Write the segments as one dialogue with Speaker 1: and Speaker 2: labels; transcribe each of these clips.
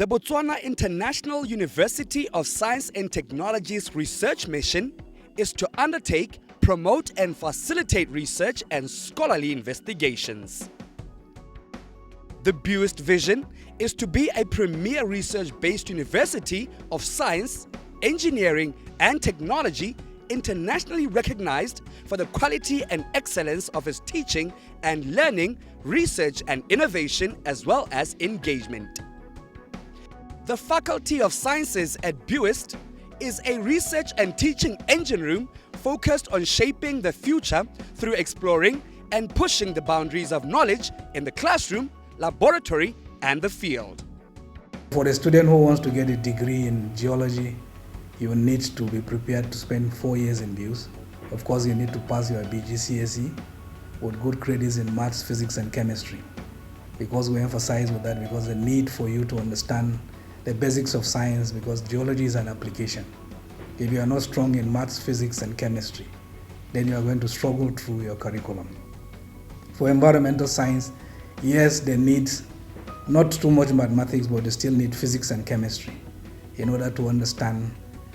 Speaker 1: The Botswana International University of Science and Technology's research mission is to undertake, promote and facilitate research and scholarly investigations. The BIUST vision is to be a premier research-based university of science, engineering and technology internationally recognized for the quality and excellence of its teaching and learning, research and innovation as well as engagement. The Faculty of Sciences at BIUST is a research and teaching engine room focused on shaping the future through exploring and pushing the boundaries of knowledge in the classroom, laboratory, and the field.
Speaker 2: For a student who wants to get a degree in geology, you need to be prepared to spend 4 years in BIUST. Of course, you need to pass your BGCSE with good credits in maths, physics, and chemistry. Because we emphasize with that, because the need for you to understand the basics of science, because geology is an application. If you are not strong in maths, physics, and chemistry, then you are going to struggle through your curriculum. For environmental science, yes, they need not too much mathematics, but they still need physics and chemistry in order to understand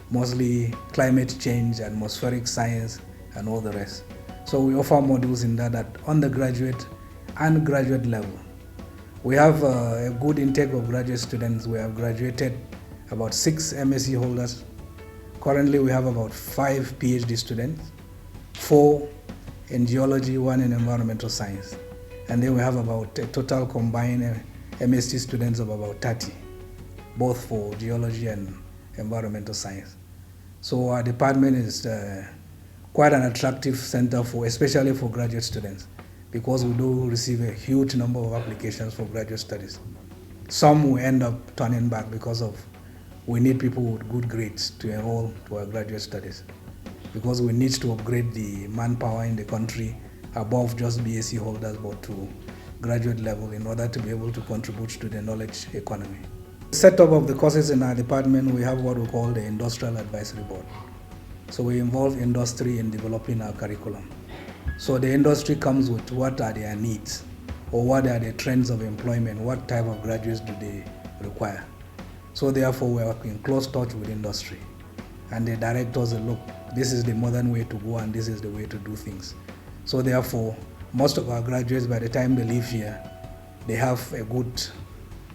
Speaker 2: mostly climate change, atmospheric science, and all the rest. So we offer modules in that at undergraduate and graduate level. We have a good intake of graduate students. We have graduated about 6 MSc holders. Currently we have about 5 PhD students, 4 in geology, 1 in environmental science. And then we have about a total combined MSc students of about 30, both for geology and environmental science. So our department is quite an attractive center for, especially for graduate students, because we do receive a huge number of applications for graduate studies. Some will end up turning back because of we need people with good grades to enroll to our graduate studies, because we need to upgrade the manpower in the country above just BSc holders but to graduate level in order to be able to contribute to the knowledge economy. Setup of the courses in our department, we have what we call the Industrial Advisory Board. So we involve industry in developing our curriculum. So the industry comes with what are their needs, or what are the trends of employment, what type of graduates do they require. So therefore we are in close touch with industry. And the directors say, look, this is the modern way to go and this is the way to do things. So therefore, most of our graduates, by the time they leave here, they have a good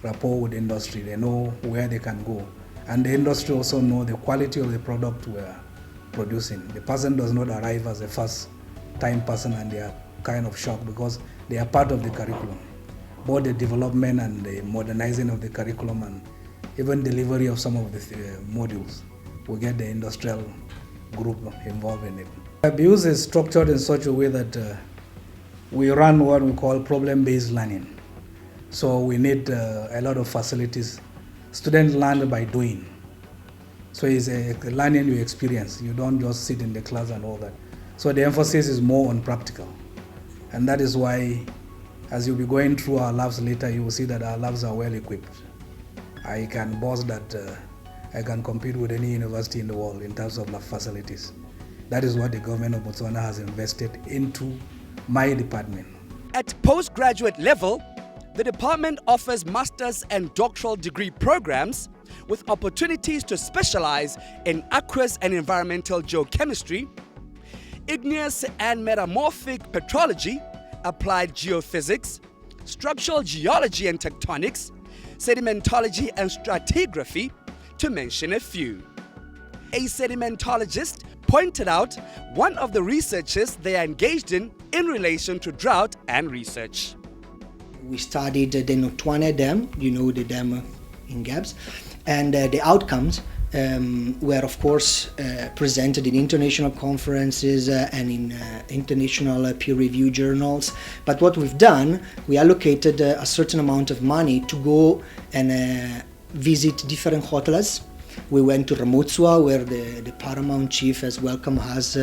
Speaker 2: rapport with industry. They know where they can go. And the industry also know the quality of the product we are producing. The person does not arrive as a first-time person and they are kind of shocked because they are part of the curriculum. Both the development and the modernizing of the curriculum and even delivery of some of the modules, we get the industrial group involved in it. BIUST is structured in such a way that we run what we call problem-based learning. So we need a lot of facilities. Students learn by doing. So it's a learning you experience. You don't just sit in the class and all that. So the emphasis is more on practical. And that is why, as you'll be going through our labs later, you will see that our labs are well equipped. I can boast that I can compete with any university in the world in terms of lab facilities. That is what the government of Botswana has invested into my department.
Speaker 1: At postgraduate level, the department offers master's and doctoral degree programs with opportunities to specialize in aqueous and environmental geochemistry, igneous and metamorphic petrology, applied geophysics, structural geology and tectonics, sedimentology and stratigraphy, to mention a few. A sedimentologist pointed out one of the researches they are engaged in relation to drought and research.
Speaker 3: We studied the Notwana Dam, you know, the dam in Gabs, and the outcomes were of course presented in international conferences and in international peer-reviewed journals. But what we've done, we allocated a certain amount of money to go and visit different hotels. We went to Ramotswa, where the paramount chief has welcomed us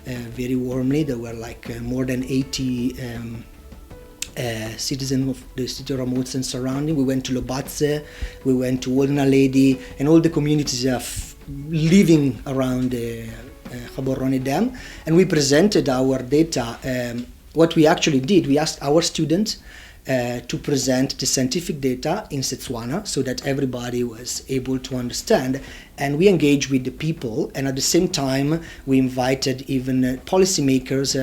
Speaker 3: very warmly. There were like more than 80 citizens of the city of Ramotswa and surrounding. We went to Lobatse, we went to Oldena Lady, and all the communities living around the Gaborone Dam. And we presented our data. What we actually did, we asked our students to present the scientific data in Setswana so that everybody was able to understand. And we engaged with the people, and at the same time we invited even policymakers,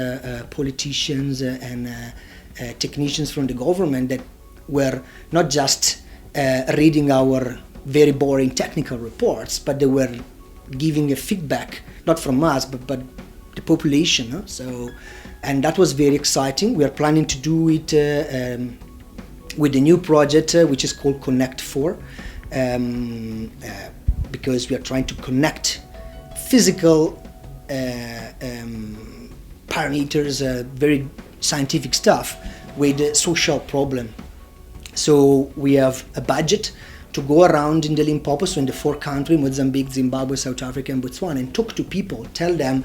Speaker 3: politicians and technicians from the government that were not just reading our very boring technical reports, but they were giving a feedback, not from us, but the population. So, and that was very exciting. We are planning to do it with a new project which is called Connect 4, because we are trying to connect physical parameters, very scientific stuff, with social problem. So we have a budget to go around in the Limpopo, so in the 4 countries, Mozambique, Zimbabwe, South Africa and Botswana, and talk to people, tell them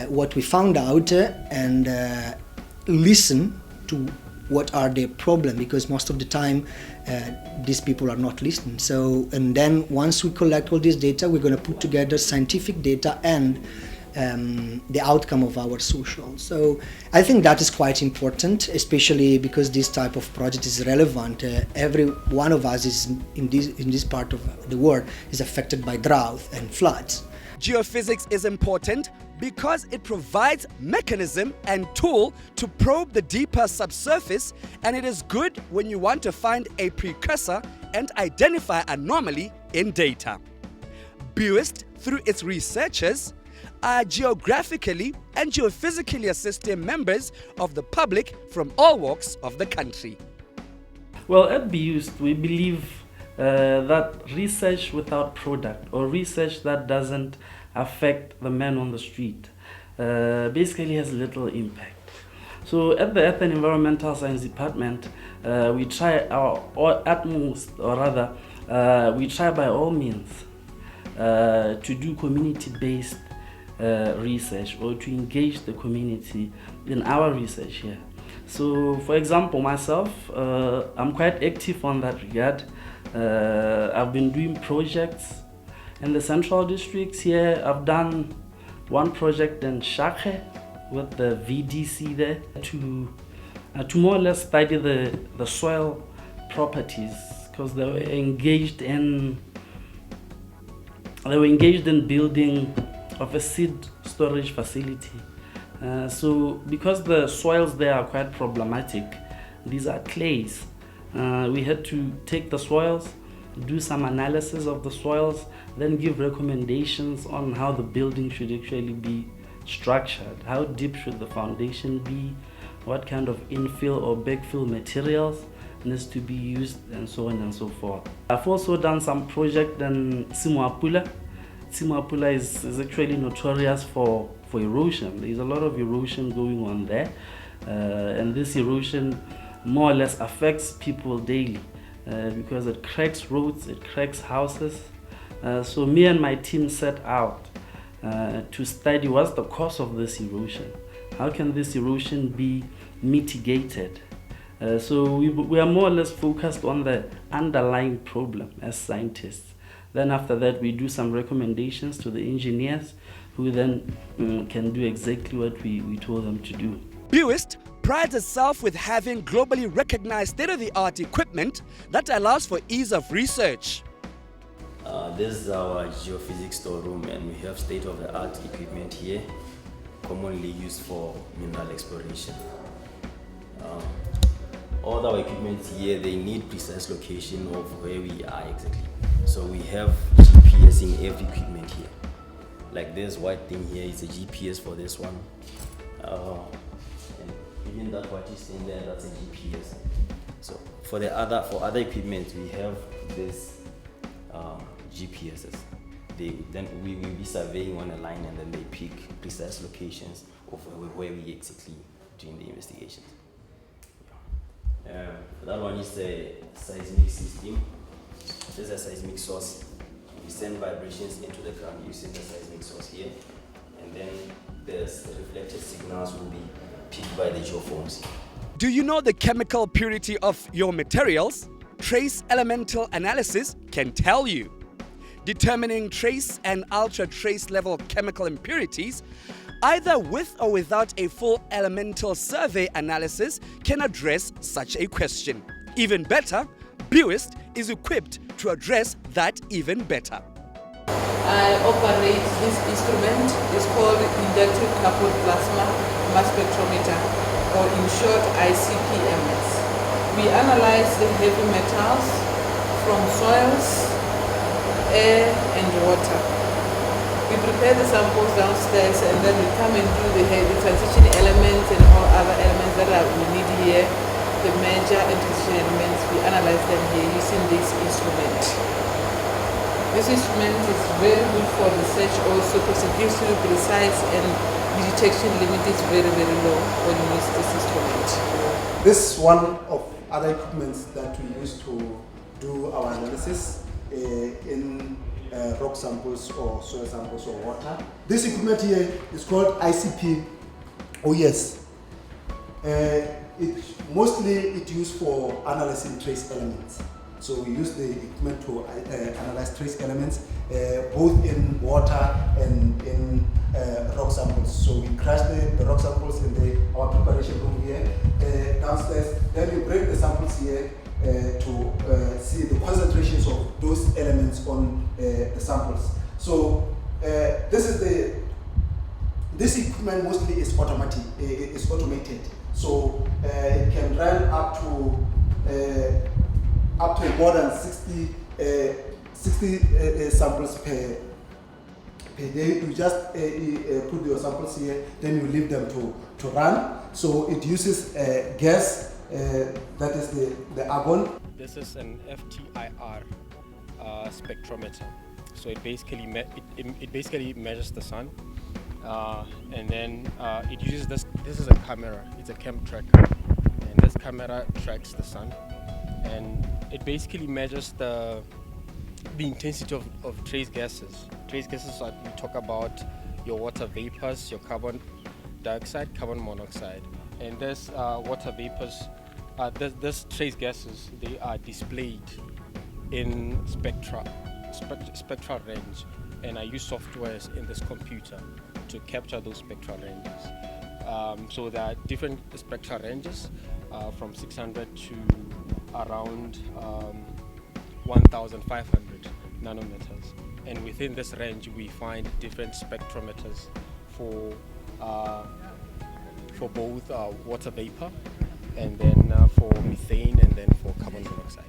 Speaker 3: what we found out, and listen to what are their problems, because most of the time these people are not listening. So, and then once we collect all this data, we're going to put together scientific data and the outcome of our social. So I think that is quite important, especially because this type of project is relevant. Every one of us is in this part of the world is affected by drought and floods.
Speaker 1: Geophysics is important because it provides mechanism and tool to probe the deeper subsurface, and it is good when you want to find a precursor and identify anomaly in data. BIUST, through its researchers, are geographically and geophysically assisting members of the public from all walks of the country.
Speaker 4: Well, at BIUST, we believe that research without product, or research that doesn't affect the man on the street, basically has little impact. So at the Earth and Environmental Science Department, we try our utmost, or rather, we try by all means to do community-based research, or to engage the community in our research here. So, for example, myself, I'm quite active on that regard. I've been doing projects in the central districts here. I've done one project in Shakhe with the VDC there to more or less study the soil properties, because they were engaged in building of a seed storage facility. So because the soils there are quite problematic, these are clays, we had to take the soils, do some analysis of the soils, then give recommendations on how the building should actually be structured. How deep should the foundation be? What kind of infill or backfill materials needs to be used, and so on and so forth. I've also done some project in Simoapula. Simoapula is actually notorious for erosion. There's a lot of erosion going on there, and this erosion more or less affects people daily because it cracks roads, it cracks houses. So me and my team set out to study what's the cause of this erosion. How can this erosion be mitigated? So we are more or less focused on the underlying problem as scientists. Then after that, we do some recommendations to the engineers, who then can do exactly what we told them to do.
Speaker 1: BIUST prides itself with having globally recognized state-of-the-art equipment that allows for ease of research.
Speaker 5: This is our geophysics storeroom, and we have state-of-the-art equipment here, commonly used for mineral exploration. All our equipment here, they need precise location of where we are exactly. So we have GPS in every equipment here. Like this white thing here is a GPS for this one. And even that what is in there, that's a GPS. So for other equipment, we have this GPSs. Then we will be surveying on a line, and then they pick precise locations of where we exactly doing the investigations. That one is a seismic system. This is a seismic source. We send vibrations into the ground using the seismic source here, and then the reflected signals will be picked by the geophones.
Speaker 1: Do you know the chemical purity of your materials? Trace elemental analysis can tell you. Determining trace and ultra-trace level chemical impurities either with or without a full elemental survey analysis, can address such a question. Even better, BIUST is equipped to address that even better.
Speaker 6: I operate this instrument. It's called inductive coupled plasma mass spectrometer, or in short ICP-MS. We analyze the heavy metals from soils, air and water. We prepare the samples downstairs and then we come and do the transition elements and all other elements that we need here, the major and transition elements. We analyze them here using this instrument. This instrument is very good for research also because it gives you precise, and the detection limit is very, very low when you use this instrument.
Speaker 7: This is one of other equipments that we use to do our analysis in rock samples or soil samples or water. This equipment here is called ICP OES. Mostly it's used for analyzing trace elements. So we use the equipment to analyze trace elements both in water and in rock samples. So we crush the rock samples in our preparation room here downstairs. Then we break the samples here to see the concentrations of those elements on the samples. So this equipment mostly is automated. So it can run up to more than 60 samples per day. You just put your samples here, then you leave them to run. So it uses gas, that is the argon.
Speaker 8: This is an FTIR spectrometer. So it basically measures the sun, and then it uses this. This is a camera. It's a cam tracker, and this camera tracks the sun, and it basically measures the intensity of trace gases. Trace gases are, we talk about your water vapors, your carbon dioxide, carbon monoxide, and this water vapors, this trace gases, they are displayed in spectral range, and I use softwares in this computer to capture those spectral ranges. So there are different spectral ranges from 600 to around 1,500 nanometers, and within this range we find different spectrometers for both water vapor, and then for methane, and then for carbon monoxide.